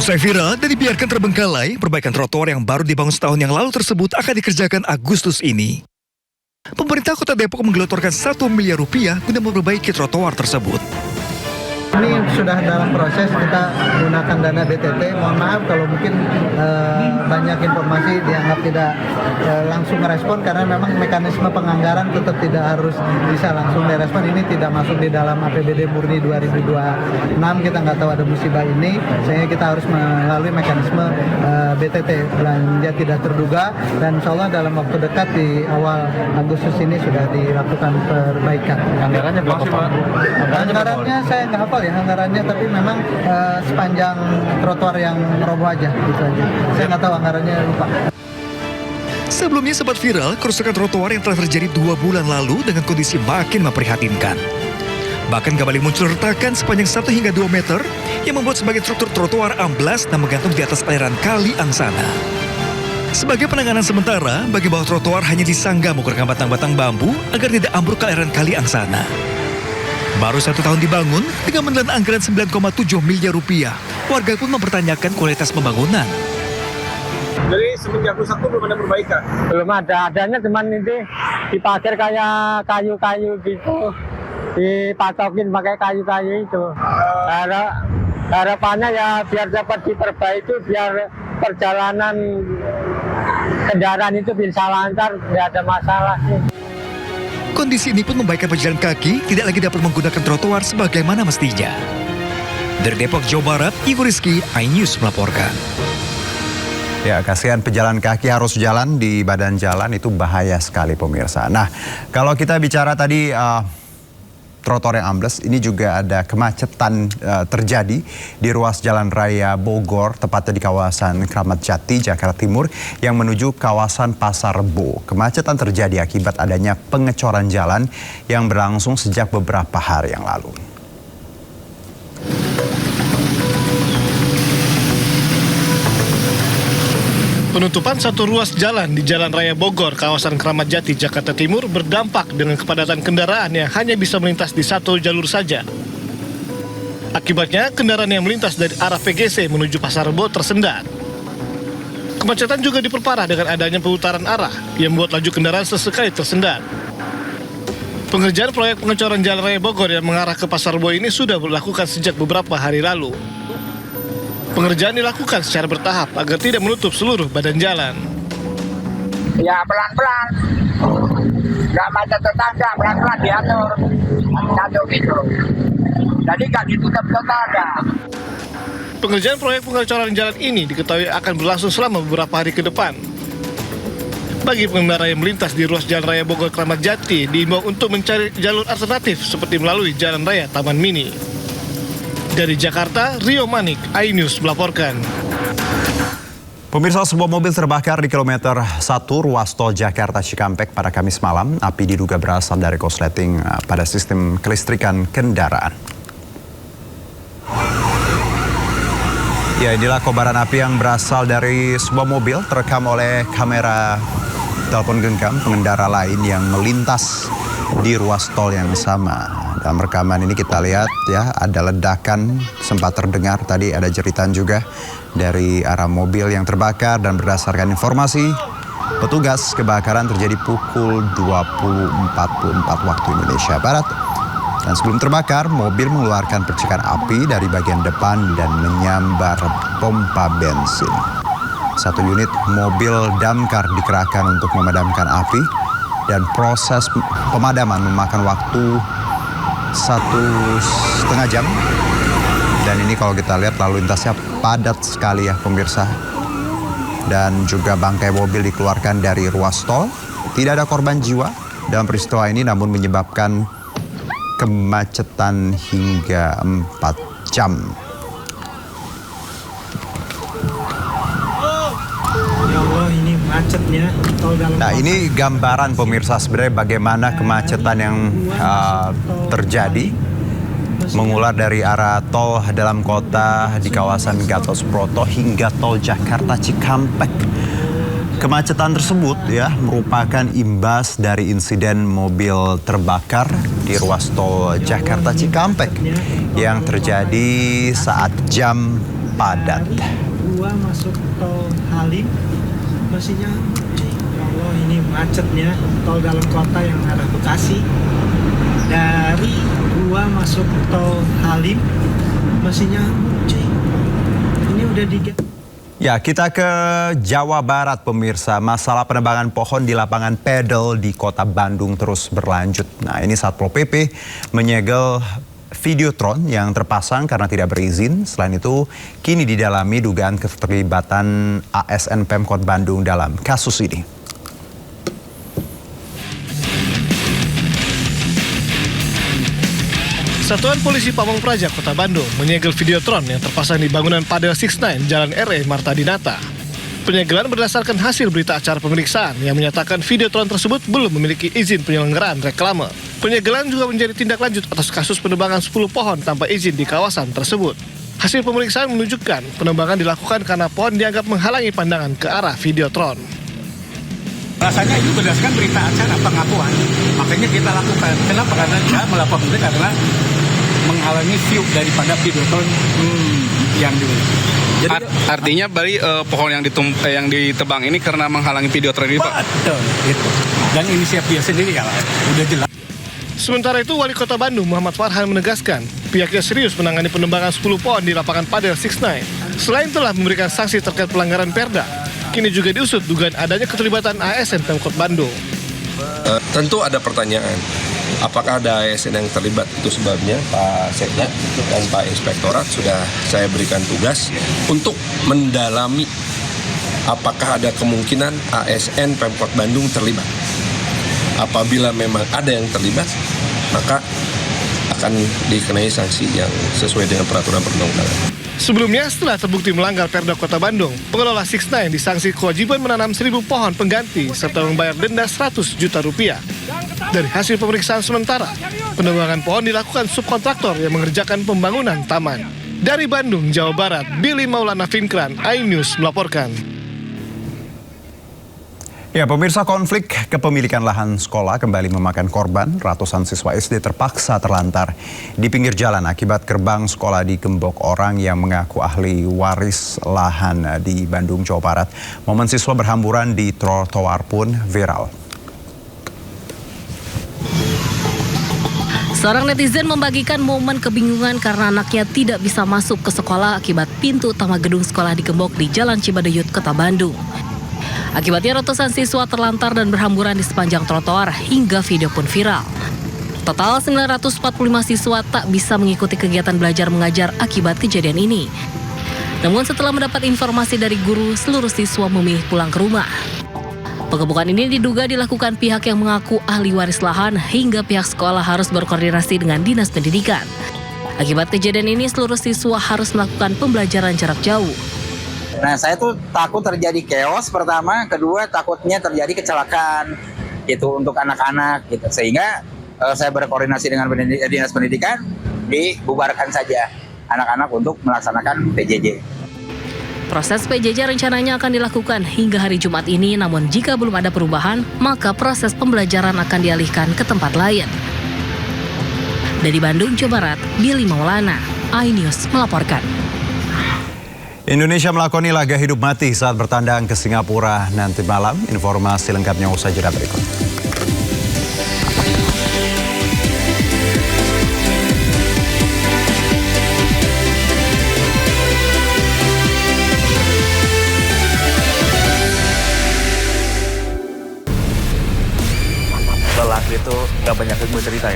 Usai viral dan dibiarkan terbengkalai, perbaikan trotoar yang baru dibangun setahun yang lalu tersebut akan dikerjakan Agustus ini. Pemerintah Kota Depok menggelontorkan 1 miliar rupiah guna memperbaiki trotoar tersebut. Ini sudah dalam proses, kita menggunakan dana BTT. Mohon maaf kalau mungkin banyak informasi dianggap tidak langsung merespon, karena memang mekanisme penganggaran tetap tidak harus bisa langsung direspon. Ini tidak masuk di dalam APBD murni 2026, kita nggak tahu ada musibah ini, sehingga kita harus melalui mekanisme BTT, belanja tidak terduga, dan insya Allah dalam waktu dekat di awal Agustus ini sudah dilakukan perbaikan. Anggarannya berapa Pak? Anggarannya saya nggak hafal ya anggarannya, tapi memang sepanjang trotoar yang roboh aja gitu aja. Saya nggak tahu anggarannya, lupa. Sebelumnya sempat viral kerusakan trotoar yang telah terjadi 2 bulan lalu dengan kondisi makin memprihatinkan. Bahkan kembali muncul retakan sepanjang 1 hingga 2 meter yang membuat sebagian struktur trotoar amblas dan menggantung di atas aliran kali Angsana. Sebagai penanganan sementara, bagi bawah trotoar hanya disanggah menggunakan batang-batang bambu agar tidak ambruk ke aliran kali Angsana. Baru 1 tahun dibangun, dengan menelan anggaran 9,7 miliar rupiah, warga pun mempertanyakan kualitas pembangunan. Jadi semenjak rusak itu belum ada perbaikan? Belum ada, adanya cuman ini dipakai kayak kayu-kayu gitu, dipatokin pakai kayu-kayu itu. Harapannya ya biar dapat diperbaiki, biar perjalanan kendaraan itu bisa lancar, tidak ada masalah sih. Kondisi ini pun membaikkan pejalan kaki tidak lagi dapat menggunakan trotoar sebagaimana mestinya. Dari Depok, Jawa Barat, Ibu Rizky, iNews melaporkan. Ya, kasihan pejalan kaki harus jalan di badan jalan, itu bahaya sekali pemirsa. Nah, kalau kita bicara tadi trotoar yang ambles, ini juga ada kemacetan terjadi di ruas Jalan Raya Bogor, tepatnya di kawasan Kramat Jati, Jakarta Timur, yang menuju kawasan Pasar Rebo. Kemacetan terjadi akibat adanya pengecoran jalan yang berlangsung sejak beberapa hari yang lalu. Penutupan satu ruas jalan di Jalan Raya Bogor, kawasan Kramat Jati, Jakarta Timur berdampak dengan kepadatan kendaraan yang hanya bisa melintas di satu jalur saja. Akibatnya, kendaraan yang melintas dari arah PGC menuju Pasar Rebo tersendat. Kemacetan juga diperparah dengan adanya pemutaran arah yang membuat laju kendaraan sesekali tersendat. Pengerjaan proyek pengecoran Jalan Raya Bogor yang mengarah ke Pasar Rebo ini sudah dilakukan sejak beberapa hari lalu. Pengerjaan dilakukan secara bertahap agar tidak menutup seluruh badan jalan. Ya pelan-pelan, nggak macet tetangga, pelan-pelan diatur, gitu. Jadi nggak ditutup total dah. Pengerjaan proyek pengecoran jalan ini diketahui akan berlangsung selama beberapa hari ke depan. Bagi pengendara yang melintas di ruas Jalan Raya Bogor Kramat Jati, diimbau untuk mencari jalur alternatif seperti melalui Jalan Raya Taman Mini. Dari Jakarta, Rio Manik, iNews melaporkan. Pemirsa, sebuah mobil terbakar di kilometer 1 ruas tol Jakarta Cikampek pada Kamis malam. Api diduga berasal dari korsleting pada sistem kelistrikan kendaraan. Ya, inilah kobaran api yang berasal dari sebuah mobil terekam oleh kamera telepon genggam pengendara lain yang melintas di ruas tol yang sama. Dalam rekaman ini kita lihat ya, ada ledakan sempat terdengar, tadi ada jeritan juga dari arah mobil yang terbakar, dan berdasarkan informasi petugas, kebakaran terjadi pukul 20.44 waktu Indonesia Barat. Dan sebelum terbakar, mobil mengeluarkan percikan api dari bagian depan dan menyambar pompa bensin. 1 unit mobil damkar dikerahkan untuk memadamkan api, dan proses pemadaman memakan waktu 1,5 jam. Dan ini kalau kita lihat lalu lintasnya padat sekali ya pemirsa. Dan juga bangkai mobil dikeluarkan dari ruas tol. Tidak ada korban jiwa dalam peristiwa ini, namun menyebabkan kemacetan hingga 4 jam. Ya Allah, ini macetnya. Nah, ini gambaran pemirsa sebenarnya bagaimana kemacetan yang terjadi mengular dari arah tol dalam kota di kawasan Gatot Subroto hingga tol Jakarta Cikampek. Kemacetan tersebut ya merupakan imbas dari insiden mobil terbakar di ruas tol Jakarta Cikampek yang terjadi saat jam padat. Gua masuk tol Halim, mesinnya ya Allah ini macetnya. Tol dalam kota yang arah Bekasi. Dari gua masuk tol Halim, mesinnya ini udah diganti. Ya, kita ke Jawa Barat, pemirsa. Masalah penebangan pohon di lapangan pedal di kota Bandung terus berlanjut. Nah, ini Satpol PP menyegel videotron yang terpasang karena tidak berizin. Selain itu, kini didalami dugaan keterlibatan ASN Pemkot Bandung dalam kasus ini. Satuan Polisi Pamong Praja Kota Bandung menyegel videotron yang terpasang di bangunan Padel 69 Jalan RE Marta Dinata. Penyegelan berdasarkan hasil berita acara pemeriksaan yang menyatakan videotron tersebut belum memiliki izin penyelenggaraan reklame. Penyegelan juga menjadi tindak lanjut atas kasus penebangan 10 pohon tanpa izin di kawasan tersebut. Hasil pemeriksaan menunjukkan penebangan dilakukan karena pohon dianggap menghalangi pandangan ke arah videotron. Rasanya itu berdasarkan berita acara pengakuan, makanya kita lakukan. Kenapa? Karena dia melakukan itu karena menghalangi view daripada videotron yang dulu. Jadi artinya Bali pohon yang ditebang ini karena menghalangi videotron ini, Pak? Betul, itu. Dan inisiatif dia sendiri ya, udah jelas. Sementara itu, Wali Kota Bandung Muhammad Farhan menegaskan pihaknya serius menangani penebangan 10 pohon di lapangan Padel 69. Selain telah memberikan sanksi terkait pelanggaran Perda, kini juga diusut dugaan adanya keterlibatan ASN Pemkot Bandung. Tentu ada pertanyaan, apakah ada ASN yang terlibat? Itu sebabnya Pak Sekda dan Pak Inspektorat sudah saya berikan tugas untuk mendalami apakah ada kemungkinan ASN Pemkot Bandung terlibat. Apabila memang ada yang terlibat, maka akan dikenai sanksi yang sesuai dengan peraturan perundang-undangan. Sebelumnya, setelah terbukti melanggar Perda Kota Bandung, pengelola 69 disangsi kewajiban menanam 1.000 pohon pengganti serta membayar denda 100 juta rupiah. Dari hasil pemeriksaan sementara, penebangan pohon dilakukan subkontraktor yang mengerjakan pembangunan taman. Dari Bandung, Jawa Barat, Billy Maulana Finkran, iNews melaporkan. Ya, pemirsa, konflik kepemilikan lahan sekolah kembali memakan korban. Ratusan siswa SD terpaksa terlantar di pinggir jalan akibat gerbang sekolah digembok orang yang mengaku ahli waris lahan di Bandung, Jawa Barat. Momen siswa berhamburan di trotoar pun viral. Seorang netizen membagikan momen kebingungan karena anaknya tidak bisa masuk ke sekolah akibat pintu utama gedung sekolah digembok di Jalan Cibaduyut, Kota Bandung. Akibatnya ratusan siswa terlantar dan berhamburan di sepanjang trotoar hingga video pun viral. Total 945 siswa tak bisa mengikuti kegiatan belajar mengajar akibat kejadian ini. Namun setelah mendapat informasi dari guru, seluruh siswa memilih pulang ke rumah. Penggebukan ini diduga dilakukan pihak yang mengaku ahli waris lahan hingga pihak sekolah harus berkoordinasi dengan Dinas Pendidikan. Akibat kejadian ini, seluruh siswa harus melakukan pembelajaran jarak jauh. Nah, saya tuh takut terjadi chaos pertama, kedua takutnya terjadi kecelakaan gitu untuk anak-anak gitu. Sehingga saya berkoordinasi dengan Dinas Pendidikan, dibubarkan saja anak-anak untuk melaksanakan PJJ. Proses PJJ rencananya akan dilakukan hingga hari Jumat ini, namun jika belum ada perubahan, maka proses pembelajaran akan dialihkan ke tempat lain. Dari Bandung, Jawa Barat, Billy Maulana, iNews melaporkan. Indonesia melakoni laga hidup mati saat bertandang ke Singapura nanti malam. Informasi lengkapnya usai jeda berikut. Lelaki itu gak banyak yang gue cerita ya.